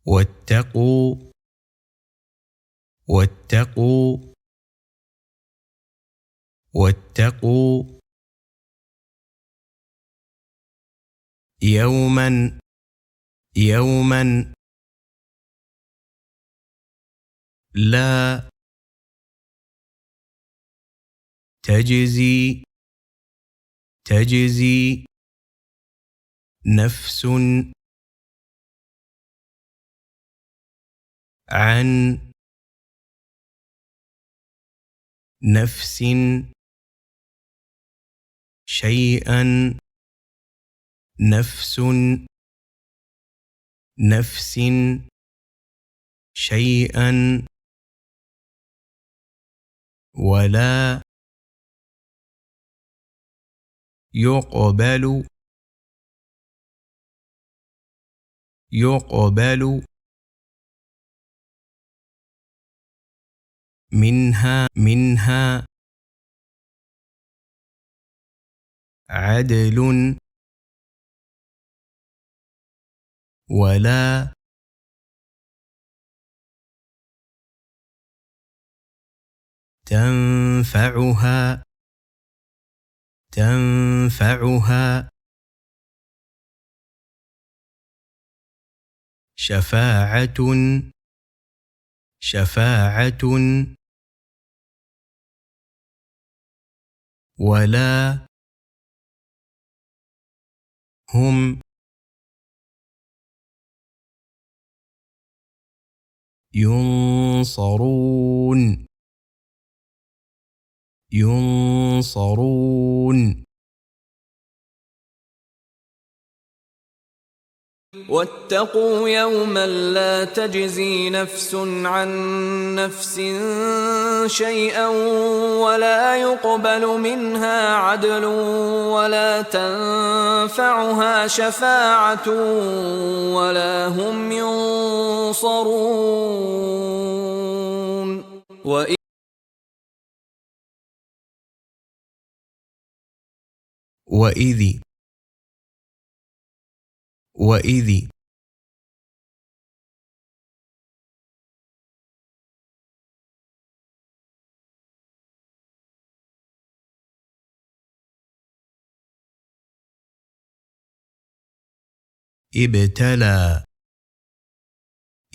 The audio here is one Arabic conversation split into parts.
واتقوا واتقوا واتقوا يوما يوما لا تجزي تجزي نفس عن نفس شيئا نفس نفس شيئا ولا يقبل يقبل منها عدل ولا تنفعها شفاعة ولا هم ينصرون واتقوا يوما لا تجزي نفس عن نفس شيئا ولا يقبل منها عدل ولا تنفعها شفاعة ولا هم ينصرون وإذ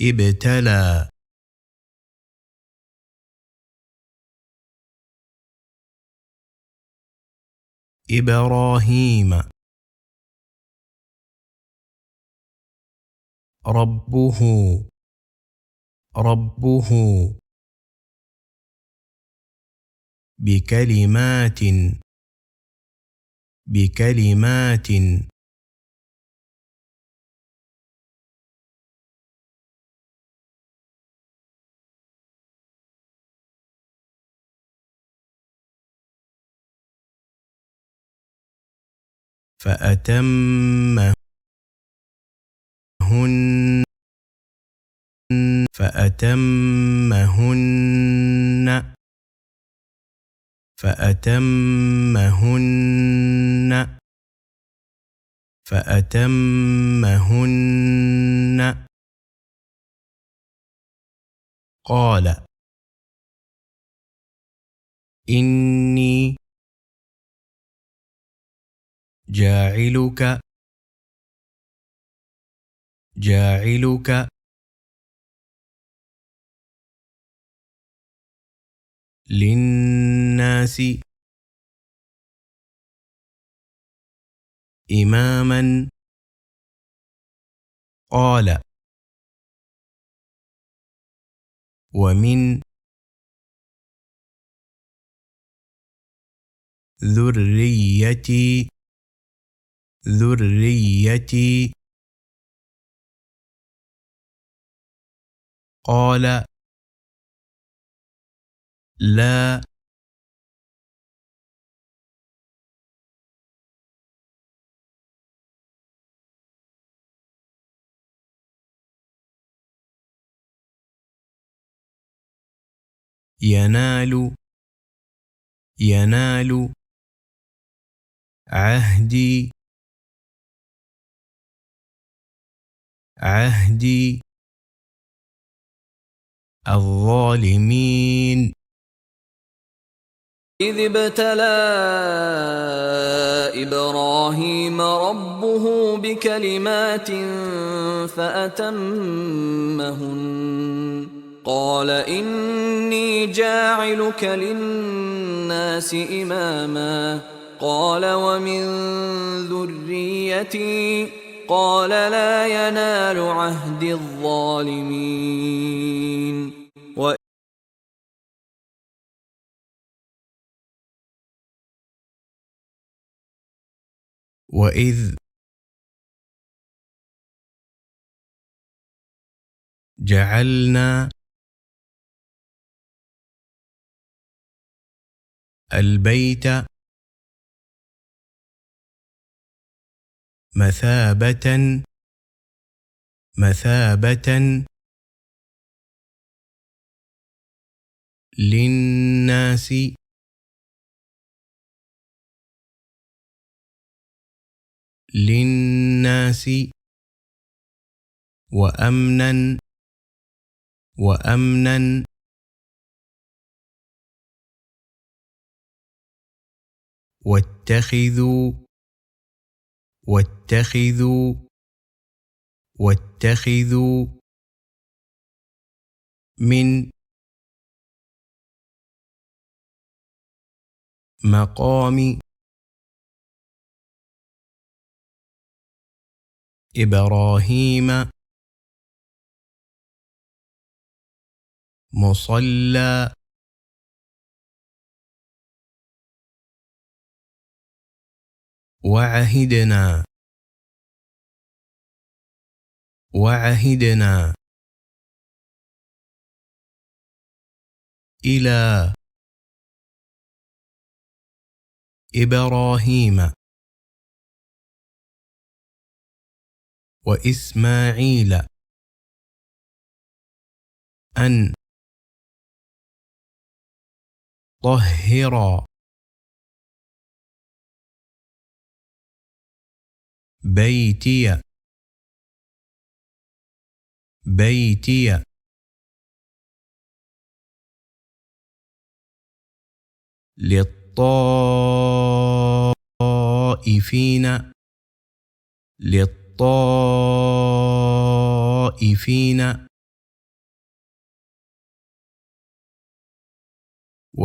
ابتلى إبراهيم ربه بكلمات فأتمهن فأتمهن قال إني جاعلك للناس إماما قال ومن ذريتي قال لا ينال عهدي الظالمين. إذ ابتلى إبراهيم ربه بكلمات فأتمهن قال إني جاعلك للناس إماما قال ومن ذريتي قال لا ينال عهد الظالمين وإذ جعلنا البيت مثابة للناس وأمنا واتخذوا من مقام إبراهيم مصلى وعهدنا إلى إبراهيم وإسماعيل أن طهر بيتي للطائفين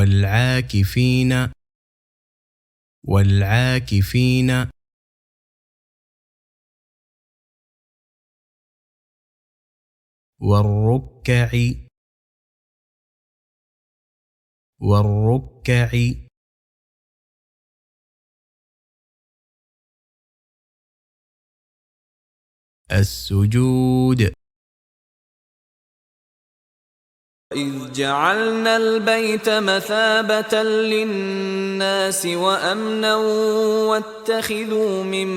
والعاكفين والركع السجود. إذ جعلنا البيت مثابة للناس وأمنا واتخذوا من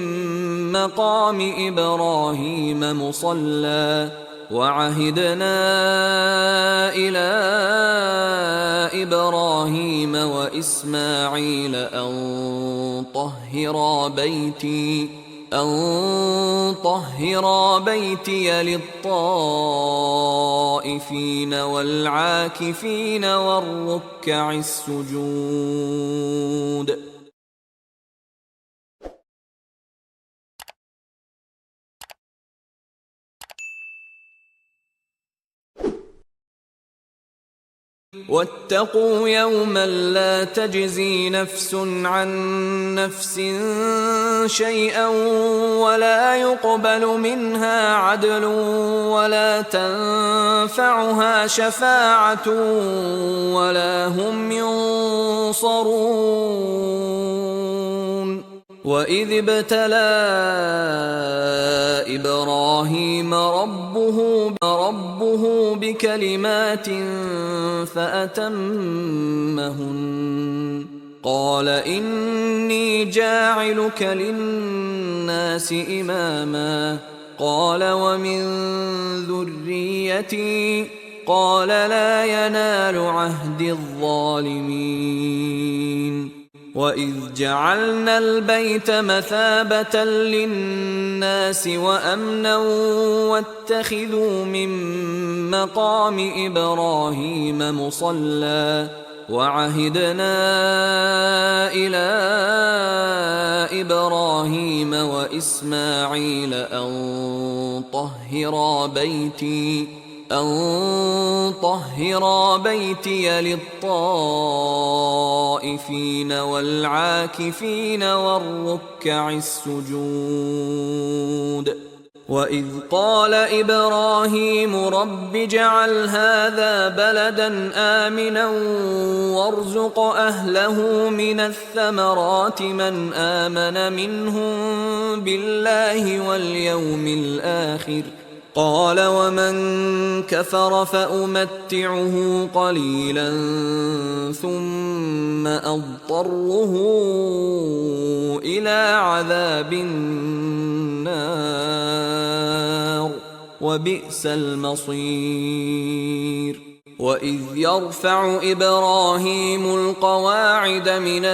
مقام إبراهيم مصلى وعهدنا إلى إبراهيم وإسماعيل أن طهرا بيتي للطائفين والعاكفين والركع السجود. واتقوا يوما لا تجزي نفس عن نفس شيئا ولا يقبل منها عدل ولا تنفعها شفاعة ولا هم ينصرون. وإذ ابتلى إبراهيم ربه بكلمات فأتمهن قال إني جاعلك للناس إماما قال ومن ذريتي قال لا ينال عهد الظالمين. وإذ جعلنا البيت مثابة للناس وأمنا واتخذوا من مقام إبراهيم مصلى وعهدنا إلى إبراهيم وإسماعيل أن طهرا بيتي للطائفين والعاكفين والركع السجود وإذ قال إبراهيم رب اجعل هذا بلدا آمنا وارزق أهله من الثمرات من آمن منهم بالله واليوم الآخر قال ومن كفر فأمتعه قليلا ثم أضطره إلى عذاب النار وبئس المصير وإذ يرفع إبراهيم القواعد من